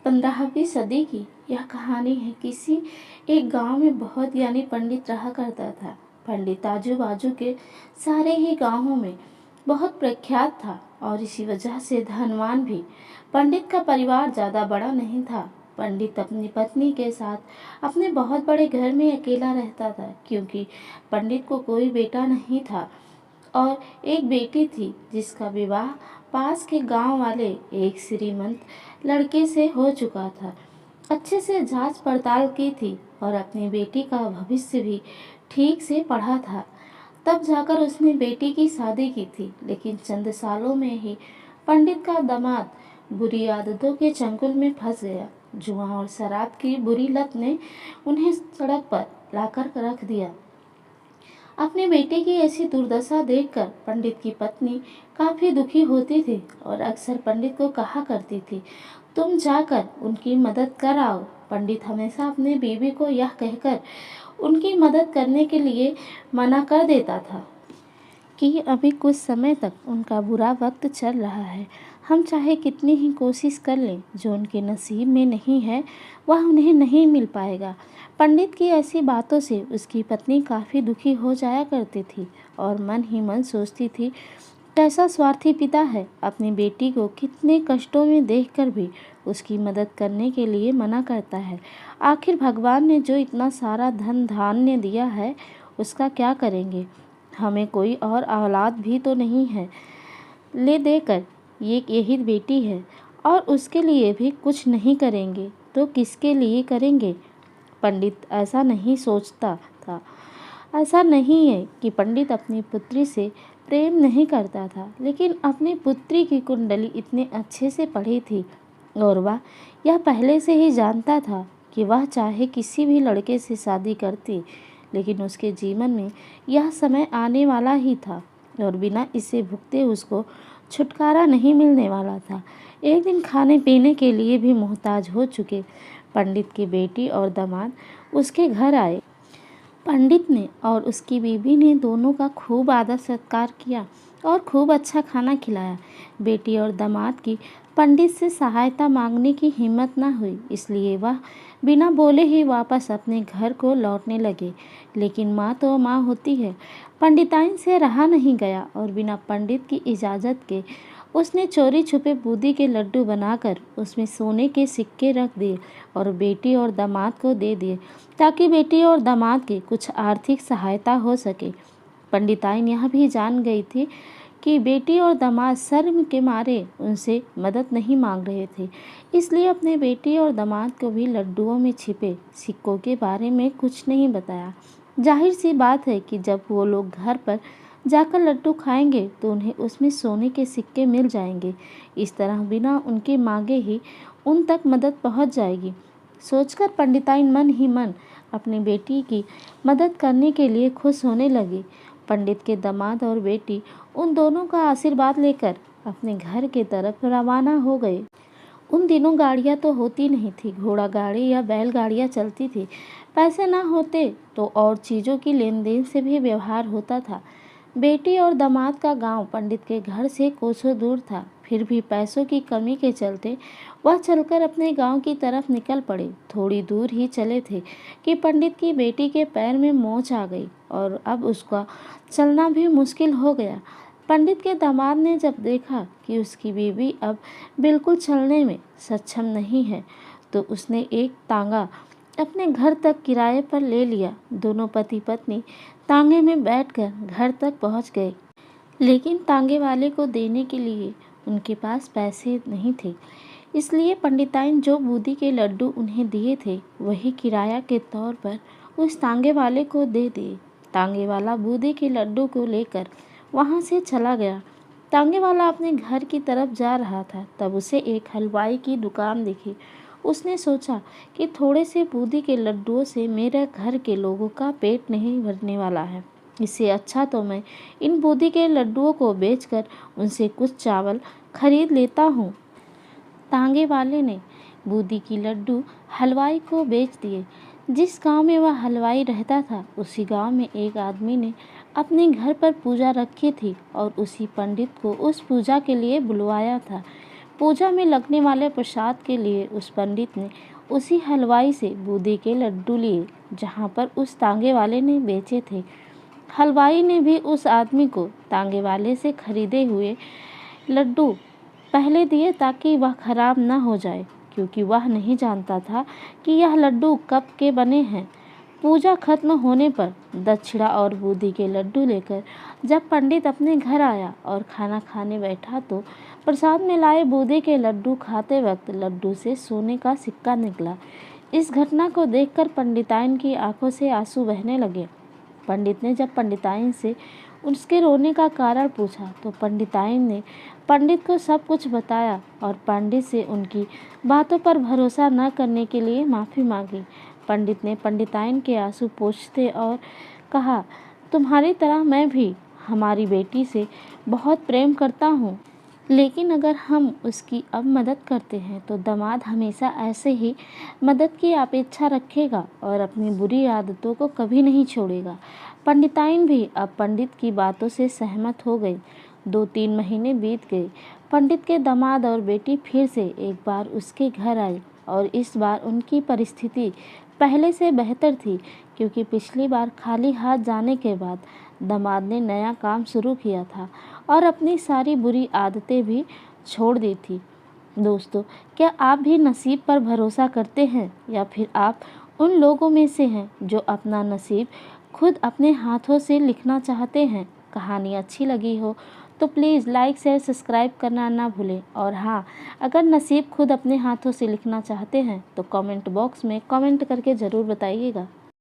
15वीं सदी की यह कहानी है। किसी एक गांव में बहुत ज्ञानी पंडित रहा करता था। पंडित आजू बाजू के सारे ही गांवों में बहुत प्रख्यात था और इसी वजह से धनवान भी। पंडित का परिवार ज़्यादा बड़ा नहीं था। पंडित अपनी पत्नी के साथ अपने बहुत बड़े घर में अकेला रहता था, क्योंकि पंडित को कोई बेटा नहीं था और एक बेटी थी जिसका विवाह पास के गांव वाले एक श्रीमंत लड़के से हो चुका था। अच्छे से जांच पड़ताल की थी और अपनी बेटी का भविष्य भी ठीक से पढ़ा था। तब जाकर उसने बेटी की शादी की थी, लेकिन चंद सालों में ही पंडित का दामाद बुरी आदतों के चंगुल में फंस गया। जुआ और शराब की बुरी लत ने उन्हें सड़क पर लाकर रख दिया। अपने बेटे की ऐसी दुर्दशा देखकर पंडित की पत्नी काफ़ी दुखी होती थी और अक्सर पंडित को कहा करती थी, तुम जाकर उनकी मदद कर आओ। पंडित हमेशा अपने बीवी को यह कहकर उनकी मदद करने के लिए मना कर देता था कि अभी कुछ समय तक उनका बुरा वक्त चल रहा है। हम चाहे कितनी ही कोशिश कर लें, जो उनके नसीब में नहीं है वह उन्हें नहीं मिल पाएगा। पंडित की ऐसी बातों से उसकी पत्नी काफ़ी दुखी हो जाया करती थी और मन ही मन सोचती थी, कैसा स्वार्थी पिता है, अपनी बेटी को कितने कष्टों में देखकर भी उसकी मदद करने के लिए मना करता है। आखिर भगवान ने जो इतना सारा धन धान्य दिया है उसका क्या करेंगे। हमें कोई और औलाद भी तो नहीं है, ले देकर यही बेटी है और उसके लिए भी कुछ नहीं करेंगे तो किसके लिए करेंगे। पंडित ऐसा नहीं सोचता था। ऐसा नहीं है कि पंडित अपनी पुत्री से प्रेम नहीं करता था, लेकिन अपनी पुत्री की कुंडली इतने अच्छे से पढ़ी थी और वह यह पहले से ही जानता था कि वह चाहे किसी भी लड़के से शादी करती, लेकिन उसके जीवन में यह समय आने वाला ही था और बिना इसे भुगते उसको छुटकारा नहीं मिलने वाला था। एक दिन खाने पीने के लिए भी मोहताज हो चुके पंडित की बेटी और दामाद उसके घर आए। पंडित ने और उसकी बीवी ने दोनों का खूब आदर सत्कार किया और खूब अच्छा खाना खिलाया। बेटी और दामाद की पंडित से सहायता मांगने की हिम्मत न हुई, इसलिए वह बिना बोले ही वापस अपने घर को लौटने लगे। लेकिन माँ तो माँ होती है। पंडिताइन से रहा नहीं गया और बिना पंडित की इजाज़त के उसने चोरी छुपे बूंदी के लड्डू बनाकर उसमें सोने के सिक्के रख दिए और बेटी और दामाद को दे दिए, ताकि बेटी और दामाद की कुछ आर्थिक सहायता हो सके। पंडिताइन यह भी जान गई थी कि बेटी और दामाद शर्म के मारे उनसे मदद नहीं मांग रहे थे, इसलिए अपने बेटी और दामाद को भी लड्डुओं में छिपे सिक्कों के बारे में कुछ नहीं बताया। जाहिर सी बात है कि जब वो लोग घर पर जाकर लड्डू खाएंगे तो उन्हें उसमें सोने के सिक्के मिल जाएंगे। इस तरह बिना उनके मांगे ही उन तक मदद पहुंच जाएगी। सोचकर पंडिताइन मन ही मन अपनी बेटी की मदद करने के लिए खुश होने लगी। पंडित के दामाद और बेटी उन दोनों का आशीर्वाद लेकर अपने घर के तरफ रवाना हो गए। उन दिनों गाड़ियाँ तो होती नहीं थी, घोड़ा गाड़ी या बैलगाड़ियाँ चलती थी। पैसे ना होते तो और चीज़ों की लेन देन से भी व्यवहार होता था। बेटी और दामाद का गांव पंडित के घर से कोसों दूर था, फिर भी पैसों की कमी के चलते वह चलकर अपने गांव की तरफ निकल पड़े। थोड़ी दूर ही चले थे कि पंडित की बेटी के पैर में मोच आ गई और अब उसका चलना भी मुश्किल हो गया। पंडित के दामाद ने जब देखा कि उसकी बीवी अब बिल्कुल चलने में सक्षम नहीं है, तो उसने एक तांगा अपने घर तक किराए पर ले लिया। दोनों पति पत्नी तांगे में बैठकर घर तक पहुंच गए, लेकिन तांगे वाले को देने के लिए उनके पास पैसे नहीं थे, इसलिए पंडिताइन जो बूंदी के लड्डू उन्हें दिए थे वही किराया के तौर पर उस तांगे वाले को दे दिए। तांगे वाला बूंदी के लड्डू को लेकर वहां से चला गया। तांगे वाला अपने घर की तरफ जा रहा था, तब उसे एक हलवाई की दुकान दिखी। उसने सोचा कि थोड़े से बूंदी के लड्डुओं से मेरे घर के लोगों का पेट नहीं भरने वाला है, इससे अच्छा तो मैं इन बूंदी के लड्डुओं को बेचकर उनसे कुछ चावल खरीद लेता हूँ। तांगे वाले ने बूंदी की लड्डू हलवाई को बेच दिए। जिस गांव में वह हलवाई रहता था, उसी गांव में एक आदमी ने अपने घर पर पूजा रखी थी और उसी पंडित को उस पूजा के लिए बुलवाया था। पूजा में लगने वाले प्रसाद के लिए उस पंडित ने उसी हलवाई से बूंदी के लड्डू लिए जहाँ पर उस तांगे वाले ने बेचे थे। हलवाई ने भी उस आदमी को तांगे वाले से खरीदे हुए लड्डू पहले दिए ताकि वह खराब न हो जाए, क्योंकि वह नहीं जानता था कि यह लड्डू कब के बने हैं। पूजा खत्म होने पर दक्षिणा और बूंदी के लड्डू लेकर जब पंडित अपने घर आया और खाना खाने बैठा तो प्रसाद में लाए बूंदी के लड्डू खाते वक्त लड्डू से सोने का सिक्का निकला। इस घटना को देखकर पंडिताइन की आंखों से आंसू बहने लगे। पंडित ने जब पंडिताइन से उसके रोने का कारण पूछा तो पंडिताइन ने पंडित को सब कुछ बताया और पंडित से उनकी बातों पर भरोसा न करने के लिए माफ़ी मांगी। पंडित ने पंडिताइन के आंसू पोंछते और कहा, तुम्हारी तरह मैं भी हमारी बेटी से बहुत प्रेम करता हूँ, लेकिन अगर हम उसकी अब मदद करते हैं तो दामाद हमेशा ऐसे ही मदद की अपेक्षा रखेगा और अपनी बुरी आदतों को कभी नहीं छोड़ेगा। पंडिताइन भी अब पंडित की बातों से सहमत हो गई। 2-3 महीने बीत गए। पंडित के दामाद और बेटी फिर से एक बार उसके घर आई और इस बार उनकी परिस्थिति पहले से बेहतर थी, क्योंकि पिछली बार खाली हाथ जाने के बाद दामाद ने नया काम शुरू किया था और अपनी सारी बुरी आदतें भी छोड़ दी थी। दोस्तों, क्या आप भी नसीब पर भरोसा करते हैं या फिर आप उन लोगों में से हैं जो अपना नसीब खुद अपने हाथों से लिखना चाहते हैं? कहानी अच्छी लगी हो तो प्लीज़ लाइक शेयर सब्सक्राइब करना ना भूलें। और हाँ, अगर नसीब खुद अपने हाथों से लिखना चाहते हैं तो कमेंट बॉक्स में कमेंट करके ज़रूर बताइएगा।